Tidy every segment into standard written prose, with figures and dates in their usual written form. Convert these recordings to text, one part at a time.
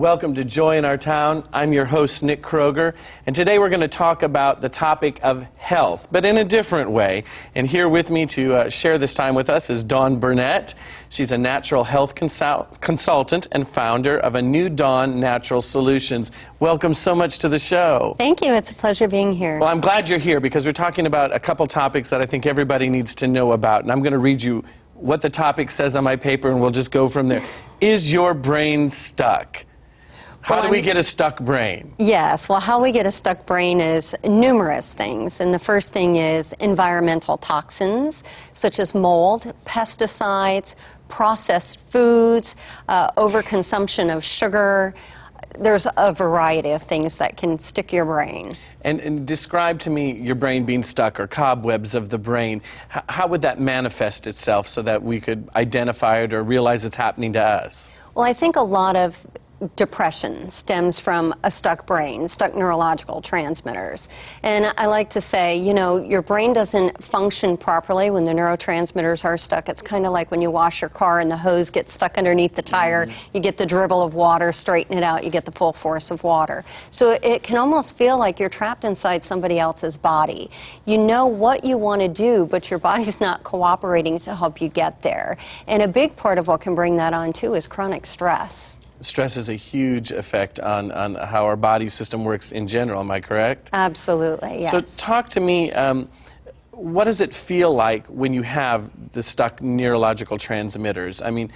Welcome to Joy in Our Town. I'm your host, Nick Kroger, and today we're going to talk about the topic of health, but in a different way. And here with me to share this time with us is Dawn Burnett. She's a natural health consultant and founder of A New Dawn Natural Solutions. Welcome so much to the show. Thank you. It's a pleasure being here. Well, I'm glad you're here because we're talking about a couple topics that I think everybody needs to know about, and I'm going to read you what the topic says on my paper, and we'll just go from there. Is your brain stuck? How do we get a stuck brain? Yes, well, how we get a stuck brain is numerous things. And the first thing is environmental toxins, such as mold, pesticides, processed foods, overconsumption of sugar. There's a variety of things that can stick your brain. And describe to me your brain being stuck or cobwebs of the brain. How would that manifest itself so that we could identify it or realize it's happening to us? Well, I think a lot of depression stems from a stuck brain, stuck neurological transmitters. And I like to say, you know, your brain doesn't function properly when the neurotransmitters are stuck. It's kind of like when you wash your car and the hose gets stuck underneath the tire. You get the dribble of water, straighten it out, you get the full force of water. So it can almost feel like you're trapped inside somebody else's body. You know what you want to do, but your body's not cooperating to help you get there. And a big part of what can bring that on too is chronic stress. Stress has a huge effect on how our body system works in general, am I correct? Absolutely, yes. So talk to me, what does it feel like when you have the stuck neurological transmitters? I mean,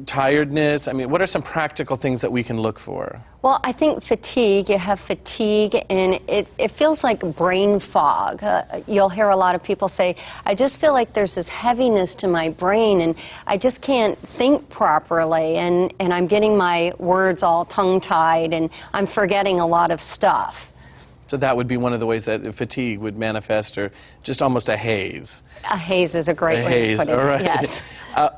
tiredness, I mean, what are some practical things that we can look for? Well, I think fatigue, you have fatigue, and it feels like brain fog. You'll hear a lot of people say, I just feel like there's this heaviness to my brain, and I just can't think properly, and I'm getting my words all tongue-tied, and I'm forgetting a lot of stuff. So that would be one of the ways that fatigue would manifest, or just almost a haze. A haze is a great way to put it. All right. Yes.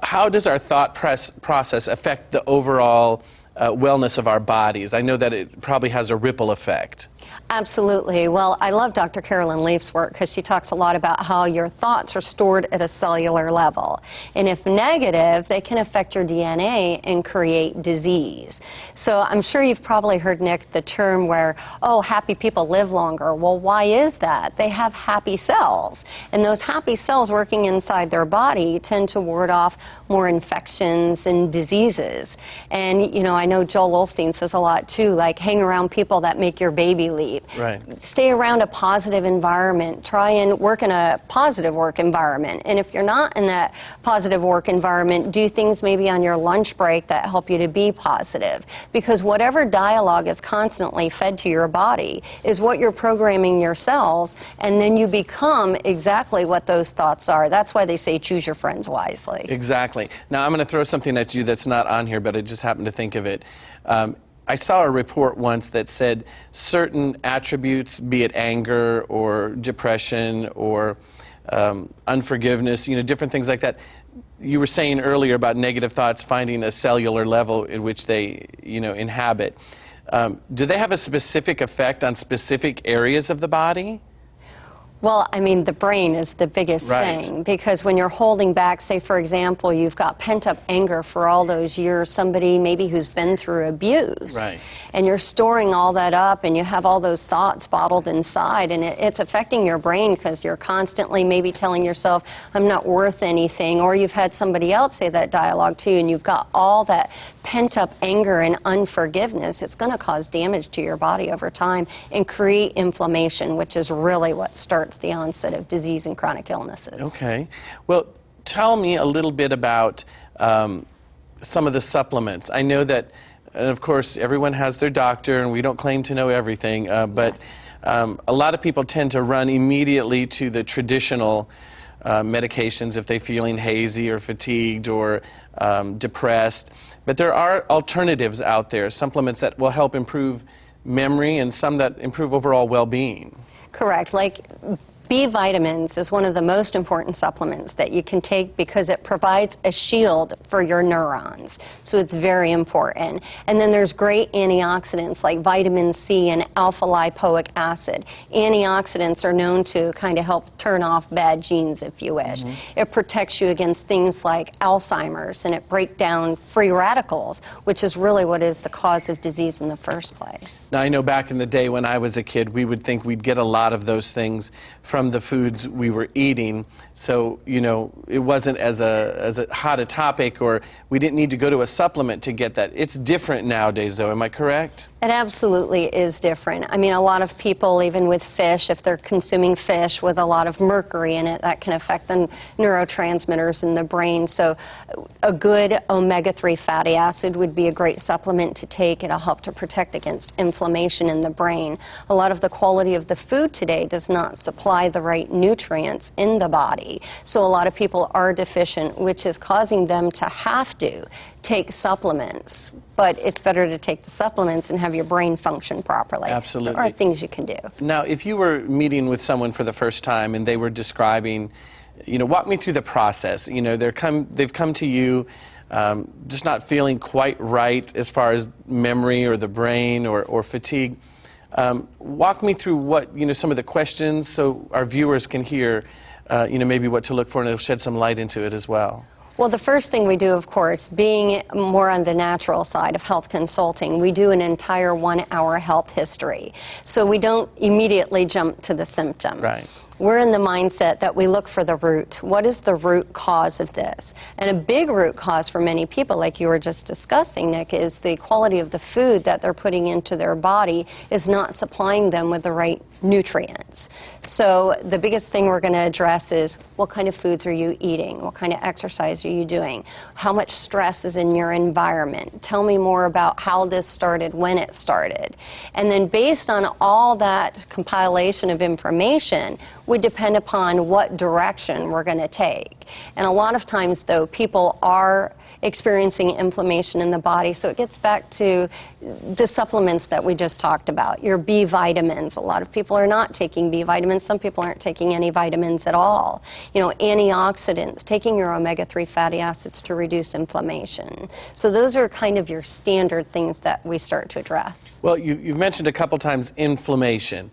How does our thought process affect the overall wellness of our bodies? I know that it probably has a ripple effect. Absolutely. Well, I love Dr. Carolyn Leaf's work because she talks a lot about how your thoughts are stored at a cellular level. And if negative, they can affect your DNA and create disease. So I'm sure you've probably heard, Nick, the term where, oh, happy people live longer. Well, why is that? They have happy cells. And those happy cells working inside their body tend to ward off more infections and diseases. And, you know, I know Joel Osteen says a lot, too, like hang around people that make your baby leap. Right. Stay around a positive environment. Try and work in a positive work environment. And if you're not in that positive work environment, do things maybe on your lunch break that help you to be positive. Because whatever dialogue is constantly fed to your body is what you're programming your cells, and then you become exactly what those thoughts are. That's why they say choose your friends wisely. Exactly. Now, I'm going to throw something at you that's not on here, but I just happened to think of it. I saw a report once that said certain attributes, be it anger or depression or unforgiveness, you know, different things like that. You were saying earlier about negative thoughts finding a cellular level in which they, you know, inhabit. Do they have a specific effect on specific areas of the body? Well, I mean, the brain is the biggest thing, because when you're holding back, say, for example, you've got pent-up anger for all those years, somebody maybe who's been through abuse, and you're storing all that up, and you have all those thoughts bottled inside, and it's affecting your brain because you're constantly maybe telling yourself, I'm not worth anything, or you've had somebody else say that dialogue to you, and you've got all that pent-up anger and unforgiveness. It's going to cause damage to your body over time and create inflammation, which is really what starts the onset of disease and chronic illnesses. Okay. Well, tell me a little bit about some of the supplements. I know that, and of course, everyone has their doctor, and we don't claim to know everything, but a lot of people tend to run immediately to the traditional medications if they're feeling hazy or fatigued or depressed. But there are alternatives out there, supplements that will help improve memory and some that improve overall well-being. Correct. Like B vitamins is one of the most important supplements that you can take because it provides a shield for your neurons. So it's very important. And then there's great antioxidants like vitamin C and alpha lipoic acid. Antioxidants are known to kind of help turn off bad genes, if you wish. It protects you against things like Alzheimer's, and it breaks down free radicals, which is really what is the cause of disease in the first place. Now, I know back in the day when I was a kid, we would think we'd get a lot of those things from the foods we were eating. So, you know, it wasn't as a hot a topic, or we didn't need to go to a supplement to get that. It's different nowadays, though. Am I correct? It absolutely is different. I mean, a lot of people, even with fish, if they're consuming fish with a lot of mercury in it, that can affect the neurotransmitters in the brain. So a good omega-3 fatty acid would be a great supplement to take. It'll help to protect against inflammation in the brain. A lot of the quality of the food today does not supply the right nutrients in the body. So a lot of people are deficient, which is causing them to have to take supplements. But it's better to take the supplements and have your brain function properly. Absolutely. There are things you can do. Now, if you were meeting with someone for the first time and they were describing, you know, walk me through the process. You know, they've come to you just not feeling quite right as far as memory or the brain or fatigue. Walk me through what, you know, some of the questions so our viewers can hear, you know, maybe what to look for, and it'll shed some light into it as well. Well, the first thing we do, of course, being more on the natural side of health consulting, we do an entire 1-hour health history. So we don't immediately jump to the symptom. Right. We're in the mindset that we look for the root. What is the root cause of this? And a big root cause for many people, like you were just discussing, Nick, is the quality of the food that they're putting into their body is not supplying them with the right nutrients. So the biggest thing we're going to address is what kind of foods are you eating? What kind of exercise are you doing? How much stress is in your environment? Tell me more about how this started, when it started. And then based on all that compilation of information, would depend upon what direction we're going to take. And a lot of times, though, people are experiencing inflammation in the body, so it gets back to the supplements that we just talked about. Your B vitamins. A lot of people are not taking B vitamins. Some people aren't taking any vitamins at all. You know, antioxidants, taking your omega-3 fatty acids to reduce inflammation. So those are kind of your standard things that we start to address. Well, you've mentioned a couple times inflammation.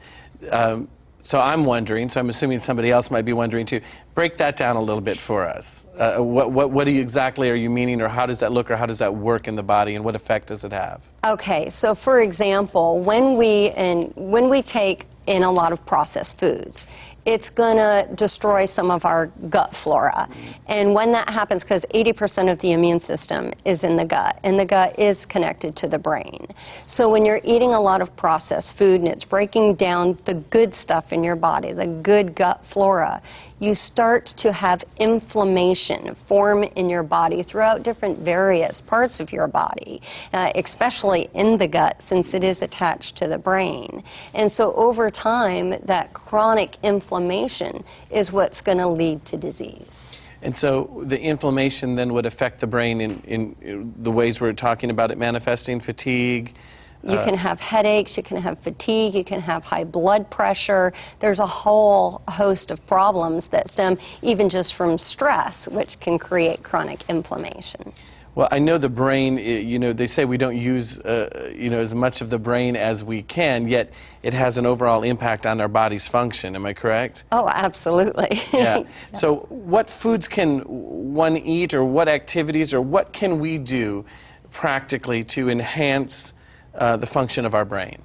So I'm wondering, so I'm assuming somebody else might be wondering too, break that down a little bit for us. What exactly are you meaning, or how does that look, or how does that work in the body, and what effect does it have? Okay, so for example, when we take in a lot of processed foods, it's going to destroy some of our gut flora. And when that happens, because 80% of the immune system is in the gut, and the gut is connected to the brain. So when you're eating a lot of processed food and it's breaking down the good stuff in your body, the good gut flora, you start to have inflammation form in your body throughout different various parts of your body, especially in the gut, since it is attached to the brain. And so over time, that chronic inflammation is what's going to lead to disease. And so the inflammation then would affect the brain in the ways we're talking about it manifesting, fatigue. You can have headaches, you can have fatigue, you can have high blood pressure. There's a whole host of problems that stem even just from stress, which can create chronic inflammation. Well, I know the brain, you know, they say we don't use, you know, as much of the brain as we can, yet it has an overall impact on our body's function. Am I correct? Oh, absolutely. Yeah. So what foods can one eat, or what activities, or what can we do practically to enhance the function of our brain?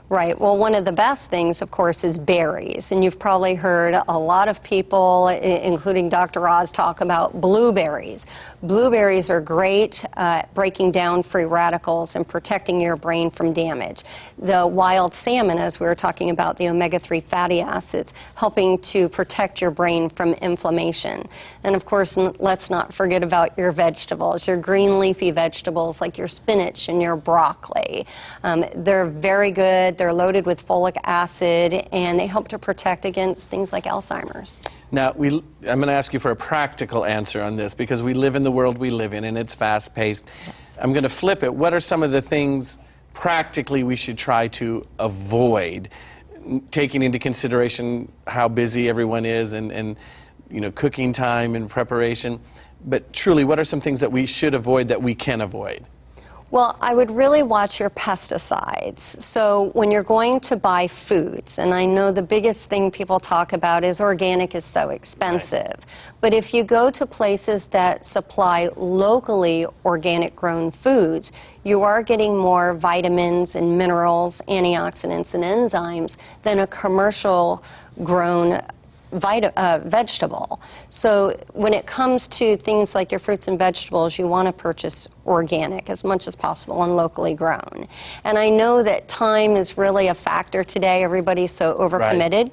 Right. Well, one of the best things, of course, is berries. And you've probably heard a lot of people, including Dr. Oz, talk about blueberries. Blueberries are great at breaking down free radicals and protecting your brain from damage. The wild salmon, as we were talking about, the omega-3 fatty acids, helping to protect your brain from inflammation. And, of course, let's not forget about your vegetables, your green leafy vegetables like your spinach and your broccoli. They're very good. They're loaded with folic acid, and they help to protect against things like Alzheimer's. Now, I'm going to ask you for a practical answer on this, because we live in the world we live in, and it's fast-paced. Yes. I'm going to flip it. What are some of the things practically we should try to avoid? taking into consideration how busy everyone is and cooking time and preparation. But truly, what are some things that we should avoid that we can avoid? Well, I would really watch your pesticides. So when you're going to buy foods, and I know the biggest thing people talk about is organic is so expensive. Right. But if you go to places that supply locally organic grown foods, you are getting more vitamins and minerals, antioxidants and enzymes than a commercial grown vegetable. So when it comes to things like your fruits and vegetables, you want to purchase organic as much as possible and locally grown. And I know that time is really a factor today. Everybody's so overcommitted. Right.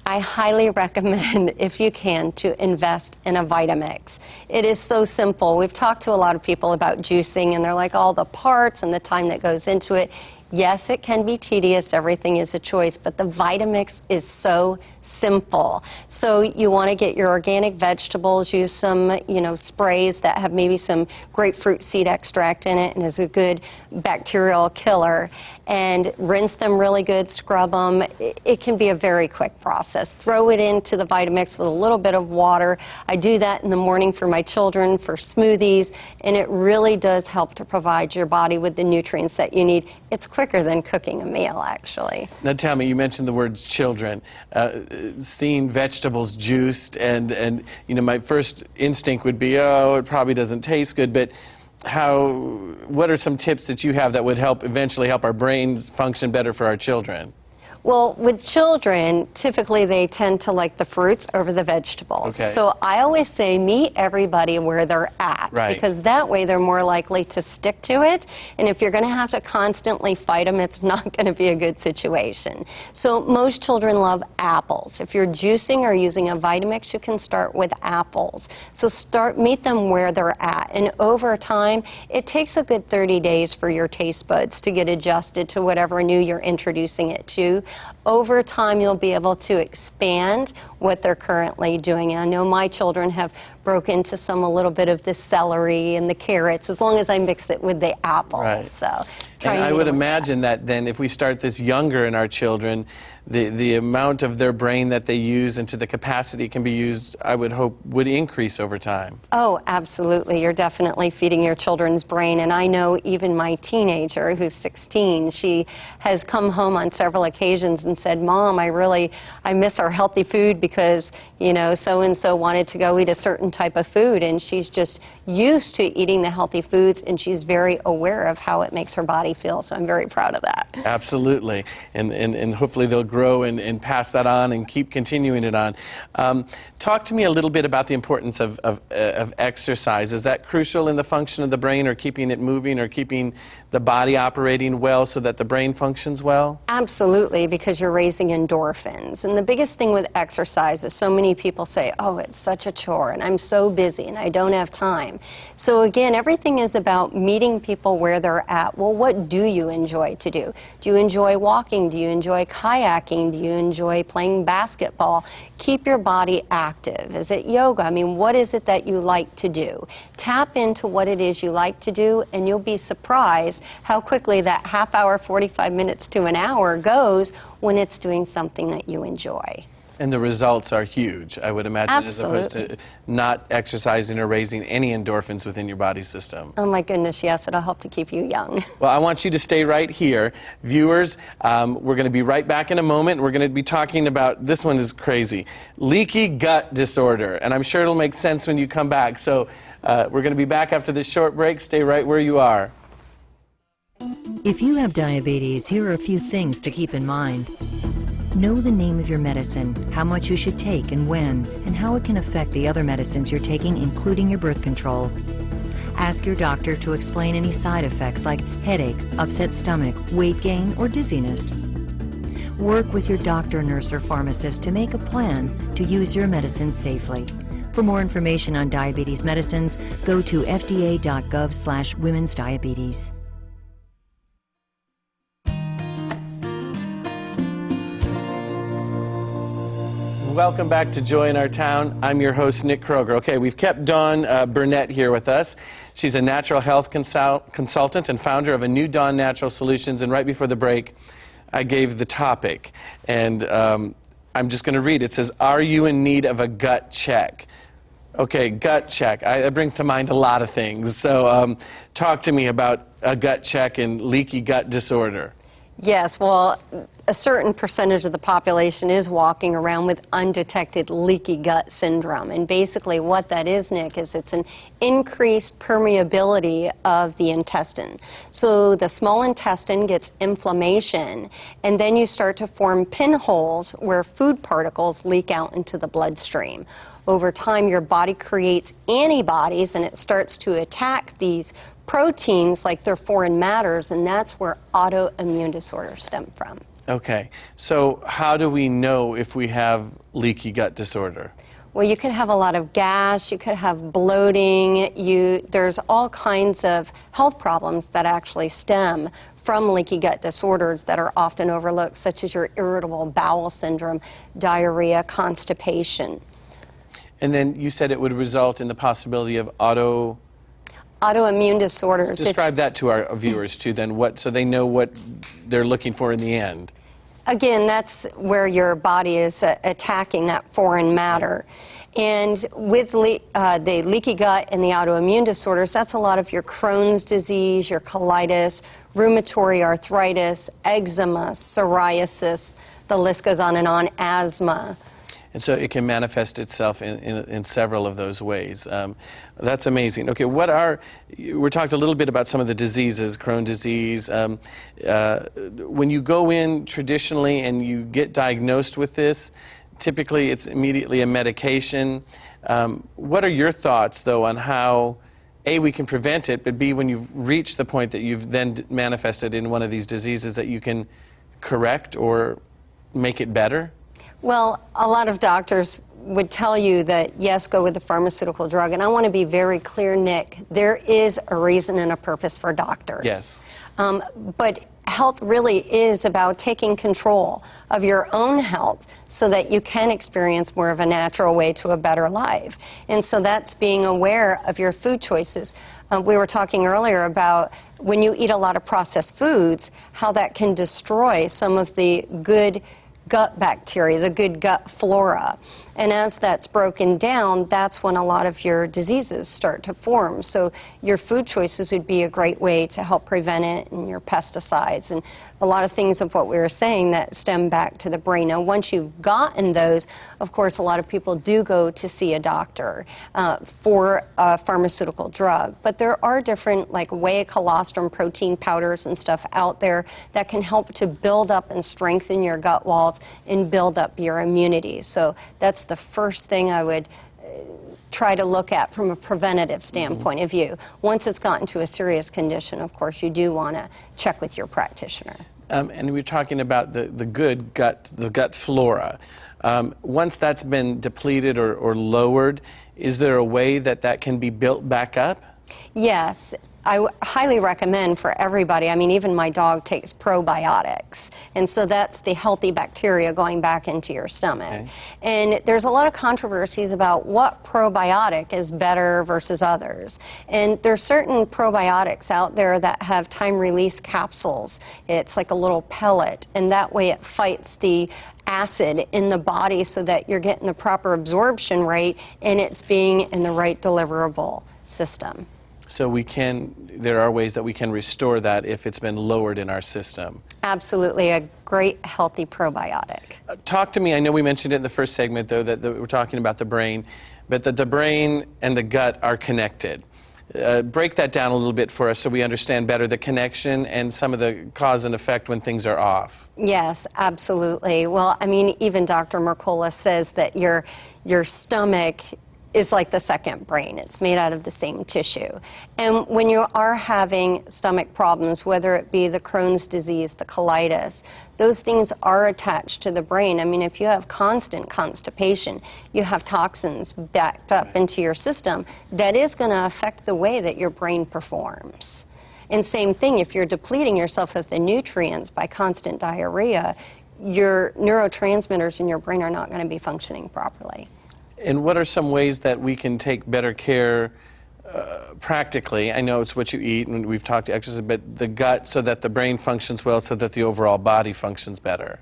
I highly recommend, if you can, to invest in a Vitamix. It is so simple. We've talked to a lot of people about juicing, and they're like, all the parts and the time that goes into it. Yes, it can be tedious. Everything is a choice, but the Vitamix is so simple. So you want to get your organic vegetables, use some, sprays that have maybe some grapefruit seed extract in it and is a good bacterial killer, and rinse them really good, scrub them. It can be a very quick process. Throw it into the Vitamix with a little bit of water. I do that in the morning for my children for smoothies, and it really does help to provide your body with the nutrients that you need. It's quicker than cooking a meal, actually. Now, tell me, you mentioned the words children. Seeing vegetables juiced, and my first instinct would be, oh, it probably doesn't taste good, but what are some tips that you have that would eventually help our brains function better for our children? Well, with children, typically they tend to like the fruits over the vegetables. Okay. So I always say meet everybody where they're at, right, because that way they're more likely to stick to it. And if you're going to have to constantly fight them, it's not going to be a good situation. So most children love apples. If you're juicing or using a Vitamix, you can start with apples. So meet them where they're at. And over time, it takes a good 30 days for your taste buds to get adjusted to whatever new you're introducing it to. Over time, you'll be able to expand what they're currently doing. And I know my children have broke into a little bit of the celery and the carrots, as long as I mix it with the apples. Right. So, and I would imagine that then if we start this younger in our children, the amount of their brain that they use and to the capacity can be used, I would hope, would increase over time. Oh, absolutely. You're definitely feeding your children's brain. And I know even my teenager, who's 16, she has come home on several occasions and said, Mom, I miss our healthy food because, so-and-so wanted to go eat a certain type of food. And she's just used to eating the healthy foods, and she's very aware of how it makes her body feel. So I'm very proud of that. Absolutely. And hopefully they'll grow and pass that on and keep continuing it on. Talk to me a little bit about the importance of exercise. Is that crucial in the function of the brain, or keeping it moving, or keeping the body operating well so that the brain functions well? Absolutely, because you're raising endorphins. And the biggest thing with exercise is so many people say, oh, it's such a chore, and I'm so busy, and I don't have time. So again, everything is about meeting people where they're at. Well, what do you enjoy to do? Do you enjoy walking? Do you enjoy kayaking? Do you enjoy playing basketball? Keep your body active. Is it yoga? I mean, what is it that you like to do? Tap into what it is you like to do, and you'll be surprised how quickly that half hour, 45 minutes to an hour goes when it's doing something that you enjoy. And the results are huge, I would imagine, Absolutely. As opposed to not exercising or raising any endorphins within your body system. Oh my goodness, yes, it'll help to keep you young. Well, I want you to stay right here. Viewers, we're going to be right back in a moment. We're going to be talking about, this one is crazy, leaky gut disorder. And I'm sure it'll make sense when you come back. So we're going to be back after this short break. Stay right where you are. If you have diabetes, here are a few things to keep in mind. Know the name of your medicine, how much you should take and when, and how it can affect the other medicines you're taking, including your birth control. Ask your doctor to explain any side effects like headache, upset stomach, weight gain, or dizziness. Work with your doctor, nurse, or pharmacist to make a plan to use your medicine safely. For more information on diabetes medicines, go to fda.gov/women's diabetes. Welcome back to Joy in Our Town. I'm your host, Nick Kroger. Okay, we've kept Dawn Burnett here with us. She's a natural health consultant and founder of a new Dawn Natural Solutions. And right before the break, I gave the topic. And I'm just going to read. It says, are you in need of a gut check? Okay, gut check. It brings to mind a lot of things. So talk to me about a gut check and leaky gut disorder. Yes, well, a certain percentage of the population is walking around with undetected leaky gut syndrome. And basically what that is, Nick, is it's an increased permeability of the intestine. So the small intestine gets inflammation, and then you start to form pinholes where food particles leak out into the bloodstream. Over time, your body creates antibodies, and it starts to attack these proteins like they're foreign matters, and that's where autoimmune disorders stem from. Okay, so how do we know if we have leaky gut disorder? Well, you could have a lot of gas, you could have bloating, there's all kinds of health problems that actually stem from leaky gut disorders that are often overlooked, such as your irritable bowel syndrome, diarrhea, constipation. And then you said it would result in the possibility of autoimmune disorders. Describe that to our viewers too, then, so they know what they're looking for in the end. Again, that's where your body is attacking that foreign matter. And with the leaky gut and the autoimmune disorders, that's a lot of your Crohn's disease, your colitis, rheumatoid arthritis, eczema, psoriasis, the list goes on, asthma. And so it can manifest itself in several of those ways. That's amazing. Okay, we talked a little bit about some of the diseases, Crohn's disease. When you go in traditionally and you get diagnosed with this, typically it's immediately a medication. What are your thoughts, though, on how, A, we can prevent it, but B, when you've reached the point that you've then manifested in one of these diseases, that you can correct or make it better? Well, a lot of doctors would tell you that, yes, go with the pharmaceutical drug. And I want to be very clear, Nick, there is a reason and a purpose for doctors. Yes. But health really is about taking control of your own health so that you can experience more of a natural way to a better life. And so that's being aware of your food choices. We were talking earlier about when you eat a lot of processed foods, how that can destroy some of the good gut bacteria, the good gut flora. And as that's broken down, that's when a lot of your diseases start to form. So your food choices would be a great way to help prevent it, and your pesticides and a lot of things of what we were saying that stem back to the brain. Now, once you've gotten those, of course, a lot of people do go to see a doctor for a pharmaceutical drug. But there are different, like whey colostrum protein powders and stuff out there that can help to build up and strengthen your gut walls and build up your immunity. So that's the first thing I would try to look at from a preventative standpoint of view. Once it's gotten to a serious condition, of course, you do want to check with your practitioner. And we're talking about the good gut, the gut flora. Once that's been depleted or lowered, is there a way that can be built back up? Yes. I highly recommend for everybody. I mean, even my dog takes probiotics. And so that's the healthy bacteria going back into your stomach. Okay. And there's a lot of controversies about what probiotic is better versus others. And there's certain probiotics out there that have time-release capsules. It's like a little pellet, and that way it fights the acid in the body so that you're getting the proper absorption rate and it's being in the right deliverable system. So there are ways that we can restore that if it's been lowered in our system. Absolutely, a great healthy probiotic. Talk to me, I know we mentioned it in the first segment though, that we're talking about the brain, but that the brain and the gut are connected. Break that down a little bit for us so we understand better the connection and some of the cause and effect when things are off. Yes, absolutely. Well, I mean, even Dr. Mercola says that your stomach is like the second brain. It's made out of the same tissue. And when you are having stomach problems, whether it be the Crohn's disease, the colitis, those things are attached to the brain. I mean, if you have constant constipation, you have toxins backed up into your system, that is going to affect the way that your brain performs. And same thing, if you're depleting yourself of the nutrients by constant diarrhea, your neurotransmitters in your brain are not going to be functioning properly. And what are some ways that we can take better care practically, I know it's what you eat, and we've talked to exercise, but the gut so that the brain functions well, so that the overall body functions better?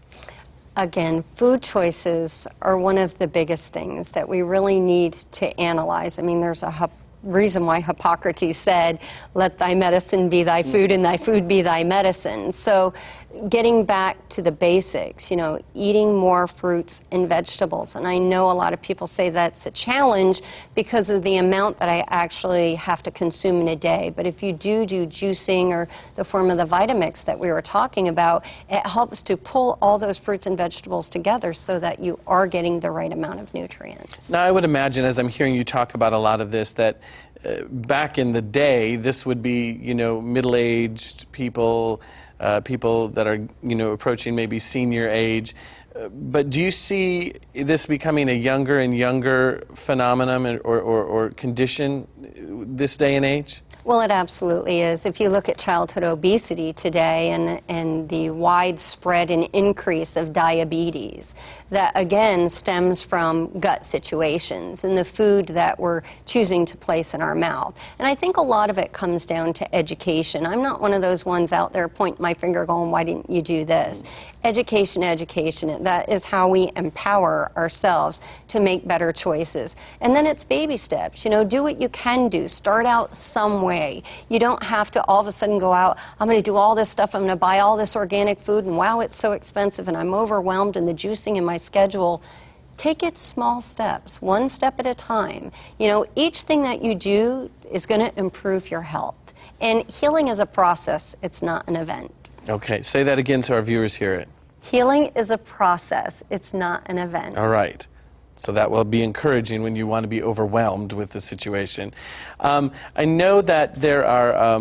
Again, food choices are one of the biggest things that we really need to analyze. I mean, there's a reason why Hippocrates said, let thy medicine be thy food and thy food be thy medicine. So getting back to the basics, you know, eating more fruits and vegetables. And I know a lot of people say that's a challenge because of the amount that I actually have to consume in a day. But if you do juicing or the form of the Vitamix that we were talking about, it helps to pull all those fruits and vegetables together so that you are getting the right amount of nutrients. Now, I would imagine, as I'm hearing you talk about a lot of this, that back in the day, this would be, you know, middle-aged people, people that are, you know, approaching maybe senior age. But do you see this becoming a younger and younger phenomenon or condition this day and age? Well, it absolutely is. If you look at childhood obesity today and the widespread and increase of diabetes, that again stems from gut situations and the food that we're choosing to place in our mouth. And I think a lot of it comes down to education. I'm not one of those ones out there pointing my finger going, why didn't you do this? Education, education. That is how we empower ourselves to make better choices. And then it's baby steps. You know, do what you can do. Start out some way. You don't have to all of a sudden go out, I'm going to do all this stuff, I'm going to buy all this organic food, and wow, it's so expensive, and I'm overwhelmed, and the juicing in my schedule. Take it small steps, one step at a time. You know, each thing that you do is going to improve your health. And healing is a process, it's not an event. Okay, say that again so our viewers hear it. Healing is a process, it's not an event. All right. So that will be encouraging when you want to be overwhelmed with the situation. I know that there are,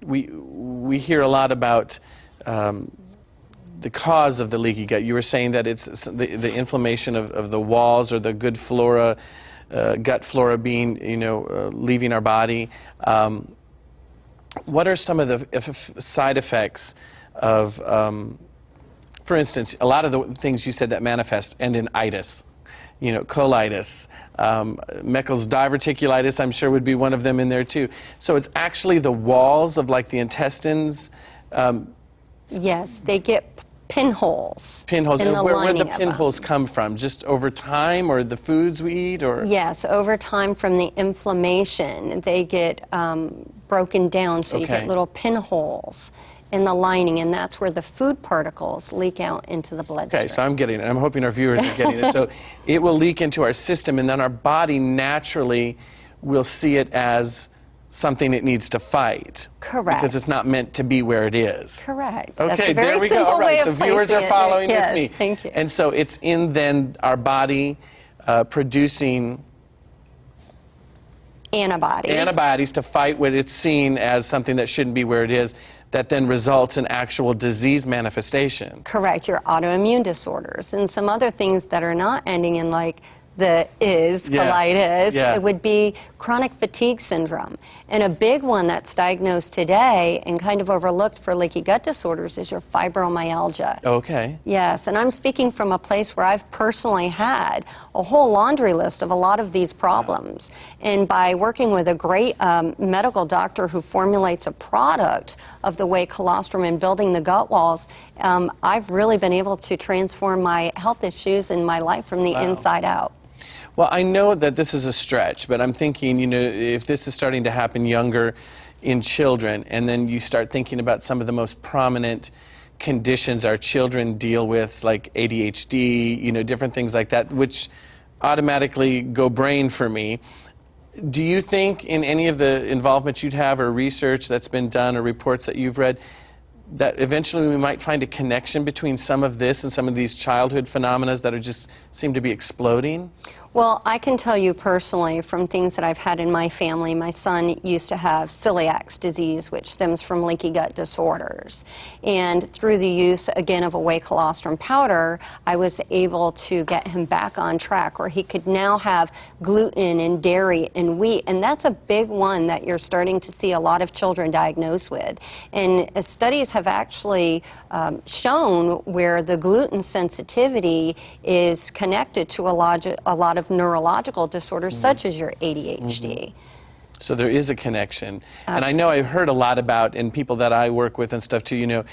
we hear a lot about the cause of the leaky gut. You were saying that it's the inflammation of the walls or the good flora, gut flora being, you know, leaving our body. What are some of the side effects of, for instance, a lot of the things you said that manifest end in itis? You know, colitis, Meckel's diverticulitis, I'm sure would be one of them in there too. So it's actually the walls of like the intestines. Yes, they get pinholes. Pinholes. In the Where lining the of pinholes come from? Just over time, or the foods we eat, or? Yes, over time from the inflammation, they get broken down, so you get little pinholes in the lining, and that's where the food particles leak out into the bloodstream. Okay, so I'm getting it. I'm hoping our viewers are getting it. So it will leak into our system, and then our body naturally will see it as something it needs to fight. Correct. Because it's not meant to be where it is. Correct. Okay, That's a there very we go. simple All right, way so of viewers placing are following it. with me. Yes, thank you. And so it's in then our body producing antibodies to fight what it's seen as something that shouldn't be where it is, that then results in actual disease manifestation. Correct, your autoimmune disorders and some other things that are not ending in like the colitis. It would be chronic fatigue syndrome. And a big one that's diagnosed today and kind of overlooked for leaky gut disorders is your fibromyalgia. Okay. Yes, and I'm speaking from a place where I've personally had a whole laundry list of a lot of these problems. And by working with a great medical doctor who formulates a product of the whey colostrum and building the gut walls, I've really been able to transform my health issues in my life from the inside out. Well, I know that this is a stretch, but I'm thinking, you know, if this is starting to happen younger in children, and then you start thinking about some of the most prominent conditions our children deal with, like ADHD, you know, different things like that, which automatically go brain for me. Do you think in any of the involvement you'd have or research that's been done or reports that you've read that eventually we might find a connection between some of this and some of these childhood phenomena that are just seem to be exploding? Well, I can tell you personally from things that I've had in my family, my son used to have Celiac Disease, which stems from leaky gut disorders. And through the use, again, of a whey colostrum powder, I was able to get him back on track where he could now have gluten and dairy and wheat. And that's a big one that you're starting to see a lot of children diagnosed with. And studies have actually shown where the gluten sensitivity is connected to a lot of neurological disorders such as your ADHD. So there is a connection. Absolutely. And I know I've heard a lot about, and people that I work with and stuff too, you know,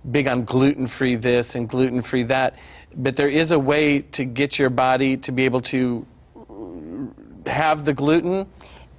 big on gluten-free this and gluten-free that. But there is a way to get your body to be able to have the gluten.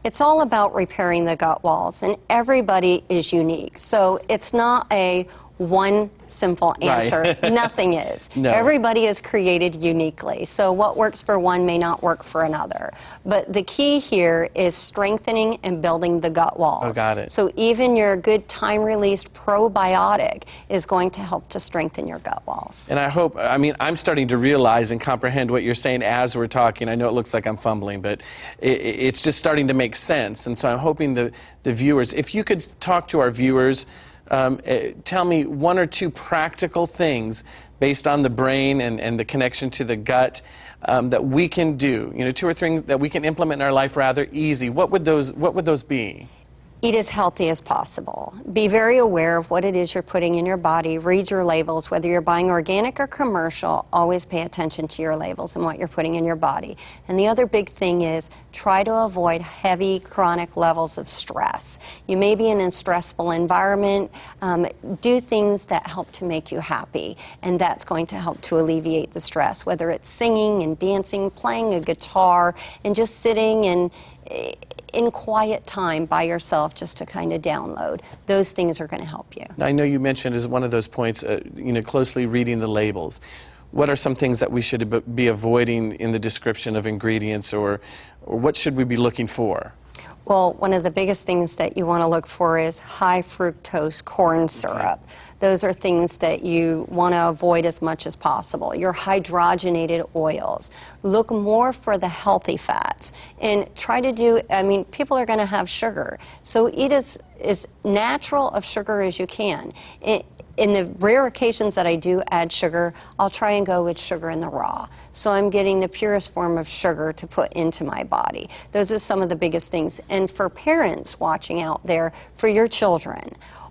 It's all about repairing the gut walls, and everybody is unique. So it's not a one simple answer. Right. Nothing is. No. Everybody is created uniquely. So what works for one may not work for another. But the key here is strengthening and building the gut walls. Oh, got it. So even your good time-released probiotic is going to help to strengthen your gut walls. And I hope, I mean, I'm starting to realize and comprehend what you're saying as we're talking. I know it looks like I'm fumbling, but it's just starting to make sense. And so I'm hoping the viewers, if you could talk to our viewers, tell me one or two practical things based on the brain and the connection to the gut that we can do. You know, 2 or 3 that we can implement in our life rather easy. What would those be? Eat as healthy as possible. Be very aware of what it is you're putting in your body. Read your labels. Whether you're buying organic or commercial, always pay attention to your labels and what you're putting in your body. And the other big thing is try to avoid heavy chronic levels of stress. You may be in a stressful environment. Do things that help to make you happy, and that's going to help to alleviate the stress, whether it's singing and dancing, playing a guitar, and just sitting and in quiet time by yourself just to kind of download. Those things are going to help you. Now, I know you mentioned as one of those points, you know, closely reading the labels. What are some things that we should be avoiding in the description of ingredients, or what should we be looking for? Well, one of the biggest things that you want to look for is high fructose corn syrup. Okay. Those are things that you want to avoid as much as possible. Your hydrogenated oils. Look more for the healthy fats. And try to do, I mean, people are going to have sugar. So eat as natural of sugar as you can. In the rare occasions that I do add sugar, I'll try and go with sugar in the raw. So I'm getting the purest form of sugar to put into my body. Those are some of the biggest things. And for parents watching out there, for your children,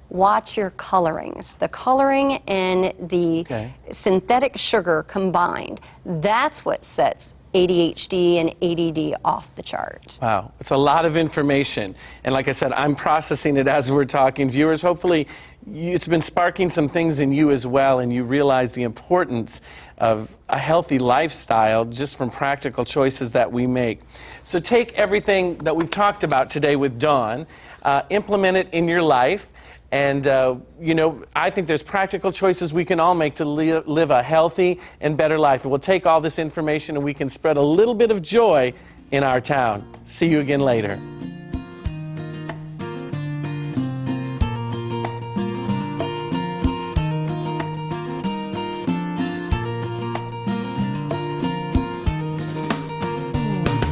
watch your colorings. The coloring and the synthetic sugar combined, that's what sets ADHD and ADD off the chart. Wow, it's a lot of information. And like I said, I'm processing it as we're talking. Viewers, hopefully it's been sparking some things in you as well, and you realize the importance of a healthy lifestyle just from practical choices that we make. So take everything that we've talked about today with Dawn, implement it in your life, and you know, I think there's practical choices we can all make to live a healthy and better life. And we'll take all this information and we can spread a little bit of joy in our town. See you again later.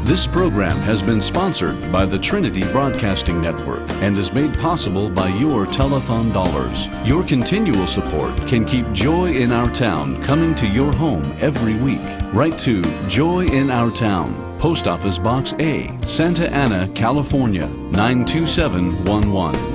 This program has been sponsored by the Trinity Broadcasting Network and is made possible by your telethon dollars. Your continual support can keep Joy in Our Town coming to your home every week. Write to Joy in Our Town, Post Office Box A, Santa Ana, California, 92711.